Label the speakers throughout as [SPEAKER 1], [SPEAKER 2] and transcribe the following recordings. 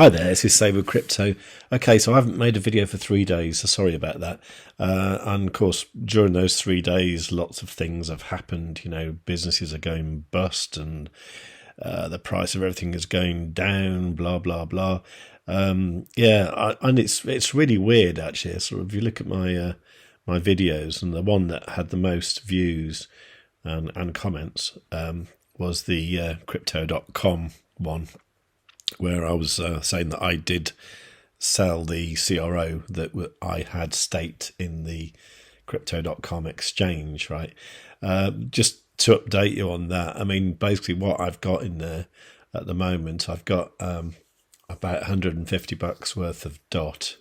[SPEAKER 1] Hi there, this is Save with Crypto. Okay, so I haven't made a video for 3 days, so sorry about that. And of course, during those 3 days, lots of things have happened. You know, businesses are going bust and the price of everything is going down, blah, blah, blah. And it's really weird, actually. Sort of, if you look at my videos, and the one that had the most views and comments was the Cryptocom one, where I was saying that I did sell the CRO that I had staked in the Crypto.com exchange, right? Just to update you on that, I mean, basically what I've got in there at the moment, I've got about $150 worth of DOT.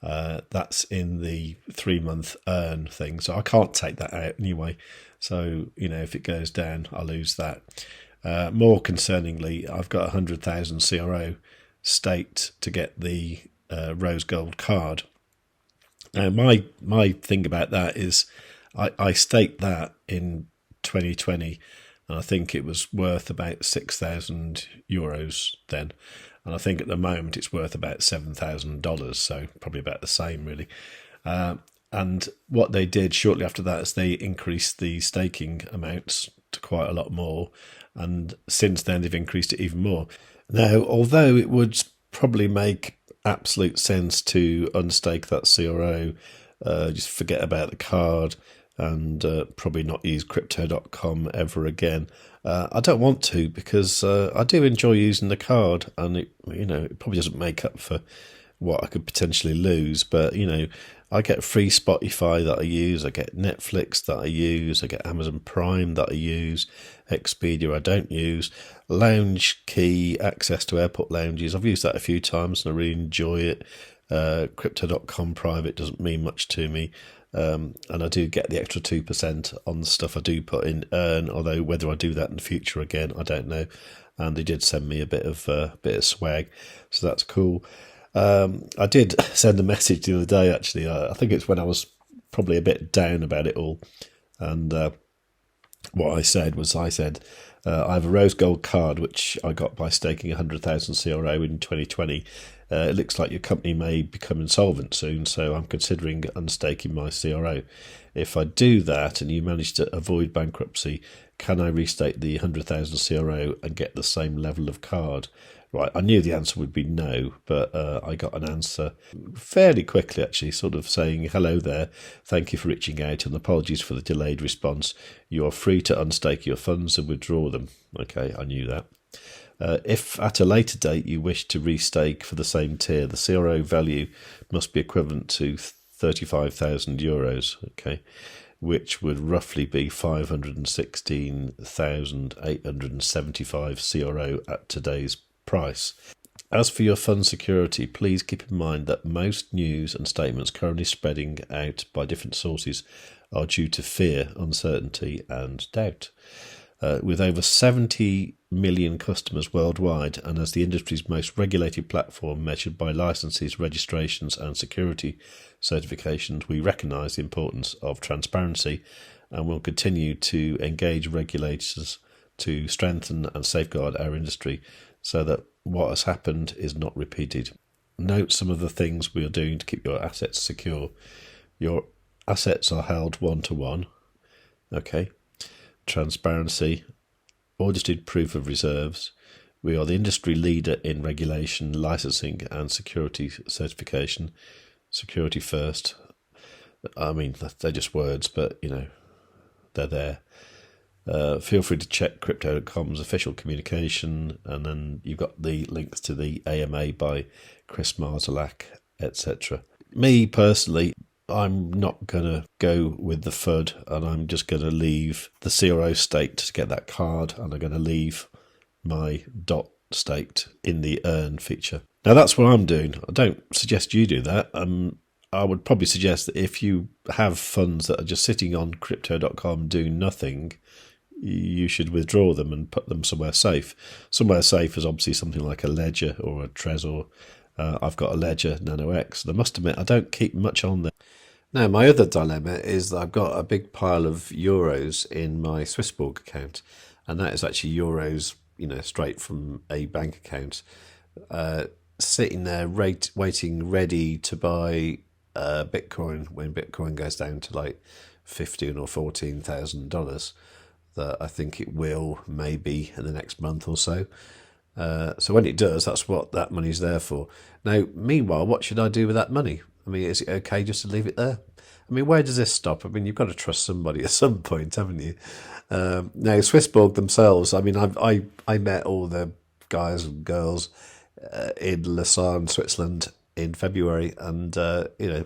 [SPEAKER 1] That's in the 3-month earn thing, so I can't take that out anyway. So, you know, if it goes down, I lose that. More concerningly, I've got 100,000 CRO staked to get the rose gold card. Now, my thing about that is I staked that in 2020, and I think it was worth about 6,000 euros then. And I think at the moment it's worth about $7,000, so probably about the same, really. And what they did shortly after that is they increased the staking amounts to quite a lot more. And since then, they've increased it even more. Now, although it would probably make absolute sense to unstake that CRO, just forget about the card, and probably not use Crypto.com ever again, I don't want to, because I do enjoy using the card, and it probably doesn't make up for what I could potentially lose. But I get free Spotify that I use, I get Netflix that I use, I get Amazon Prime that I use, Expedia I don't use, Lounge Key, access to airport lounges, I've used that a few times and I really enjoy it. Crypto.com private doesn't mean much to me, and I do get the extra 2% on the stuff I do put in earn, although whether I do that in the future again, I don't know. And they did send me a bit of swag, so that's cool. I did send a message the other day, actually. I think it's when I was probably a bit down about it all. And what I said was, I have a rose gold card, which I got by staking 100,000 CRO in 2020. It looks like your company may become insolvent soon, so I'm considering unstaking my CRO. If I do that and you manage to avoid bankruptcy, can I restake the 100,000 CRO and get the same level of card? Right, I knew the answer would be no, but I got an answer fairly quickly, actually, sort of saying, hello there, thank you for reaching out and apologies for the delayed response. You are free to unstake your funds and withdraw them. Okay, I knew that. If at a later date you wish to restake for the same tier, the CRO value must be equivalent to 35,000 euros, okay, which would roughly be 516,875 CRO at today's price. As for your fund security, please keep in mind that most news and statements currently spreading out by different sources are due to fear, uncertainty and doubt. With over 70 million customers worldwide, and as the industry's most regulated platform measured by licenses, registrations and security certifications, we recognise the importance of transparency and will continue to engage regulators to strengthen and safeguard our industry so that what has happened is not repeated. Note some of the things we are doing to keep your assets secure. Your assets are held one-to-one. Okay. Transparency. Audited proof of reserves. We are the industry leader in regulation, licensing and security certification. Security first. I mean, they're just words, but, they're there. Feel free to check Crypto.com's official communication, and then you've got the links to the AMA by Chris Marzalak, etc. Me personally, I'm not going to go with the FUD, and I'm just going to leave the CRO staked to get that card, and I'm going to leave my DOT staked in the earn feature. Now that's what I'm doing. I don't suggest you do that. I would probably suggest that if you have funds that are just sitting on Crypto.com doing nothing, you should withdraw them and put them somewhere safe. Somewhere safe is obviously something like a Ledger or a Trezor. I've got a Ledger Nano X, and I must admit I don't keep much on there. Now, my other dilemma is that I've got a big pile of euros in my SwissBorg account, and that is actually euros, straight from a bank account. sitting there waiting ready to buy Bitcoin when Bitcoin goes down to like $15,000 or $14,000, that I think it will maybe in the next month or so. So when it does, that's what that money's there for. Now, meanwhile, what should I do with that money? I mean, is it okay just to leave it there? I mean, where does this stop? I mean, you've got to trust somebody at some point, haven't you? Now, SwissBorg themselves, I mean, I met all the guys and girls in Lausanne, Switzerland in February, and,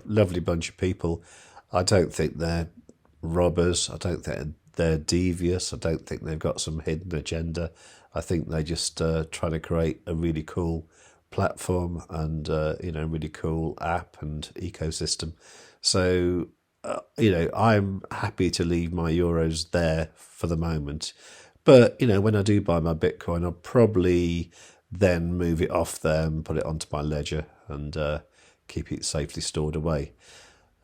[SPEAKER 1] lovely bunch of people. I don't think they're robbers. I don't think they're devious. I don't think they've got some hidden agenda. I think they just try to create a really cool platform and really cool app and ecosystem. So I'm happy to leave my euros there for the moment. But when I do buy my Bitcoin, I'll probably then move it off there and put it onto my ledger and keep it safely stored away.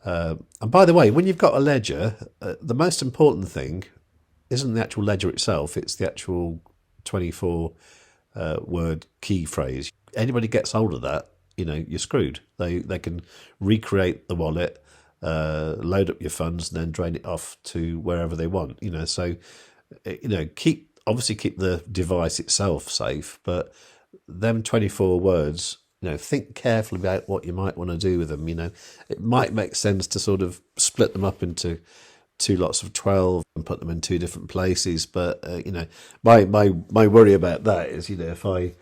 [SPEAKER 1] And by the way, when you've got a ledger, the most important thing isn't the actual ledger itself, it's the actual 24 word key phrase. Anybody gets hold of that, you're screwed. They can recreate the wallet, load up your funds, and then drain it off to wherever they want. So keep the device itself safe, but them 24 words, think carefully about what you might want to do with them. It might make sense to sort of split them up into two lots of 12 and put them in two different places. But my worry about that is, if I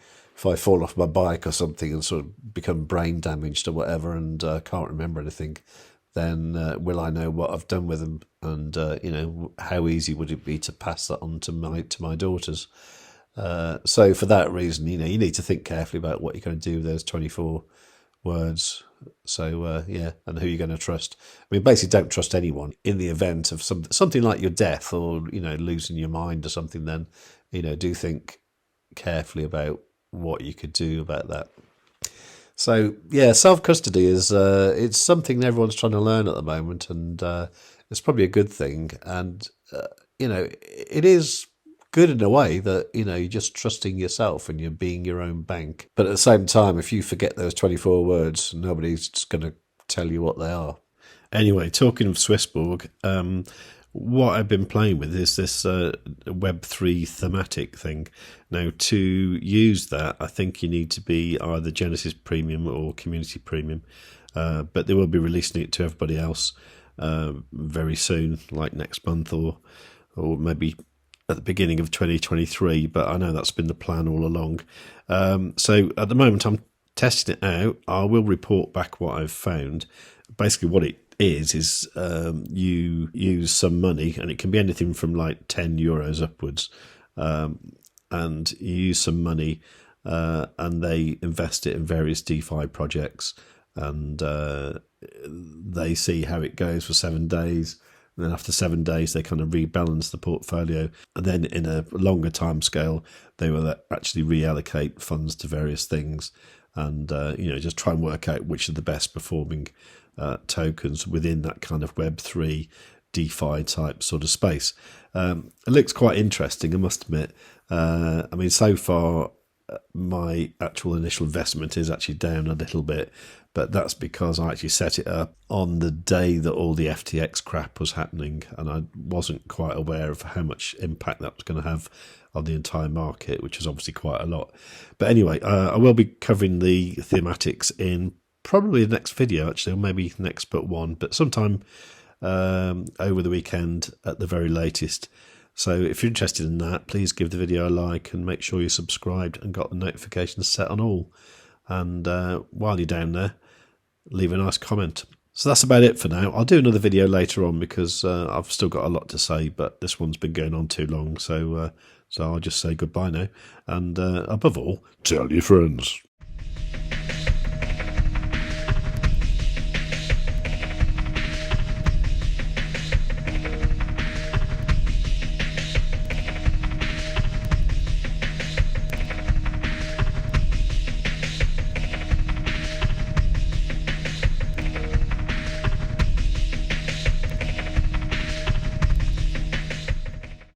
[SPEAKER 1] fall off my bike or something and sort of become brain damaged or whatever and can't remember anything, then will I know what I've done with them? And how easy would it be to pass that on to my daughters? So for that reason, you need to think carefully about what you're going to do with those 24 words. So and who you're going to trust. I mean, basically, don't trust anyone in the event of something like your death or losing your mind or something. Then do think carefully about what you could do about that. So self-custody is it's something everyone's trying to learn at the moment, and it's probably a good thing. And it is good in a way that you're just trusting yourself and you're being your own bank. But at the same time, if you forget those 24 words, nobody's just going to tell you what they are. Anyway, talking of SwissBorg, what I've been playing with is this Web3 thematic thing. Now, to use that, I think you need to be either Genesis Premium or Community Premium, but they will be releasing it to everybody else very soon, like next month or maybe at the beginning of 2023, but I know that's been the plan all along. So at the moment, I'm testing it out. I will report back what I've found. Basically, what it is you use some money, and it can be anything from like €10 upwards, and you use some money, and they invest it in various DeFi projects, and they see how it goes for 7 days. And then after 7 days, they kind of rebalance the portfolio. And then in a longer time scale, they will actually reallocate funds to various things and, just try and work out which are the best performing tokens within that kind of Web3 DeFi type sort of space. It looks quite interesting, I must admit. I mean, so far, my actual initial investment is actually down a little bit, but that's because I actually set it up on the day that all the FTX crap was happening, and I wasn't quite aware of how much impact that was going to have on the entire market, which is obviously quite a lot. But anyway, I will be covering the thematics in probably the next video, actually, or maybe next but one, but sometime over the weekend at the very latest. So if you're interested in that, please give the video a like and make sure you're subscribed and got the notifications set on all. And while you're down there, leave a nice comment. So that's about it for now. I'll do another video later on because I've still got a lot to say, but this one's been going on too long. So I'll just say goodbye now. And above all, tell your friends.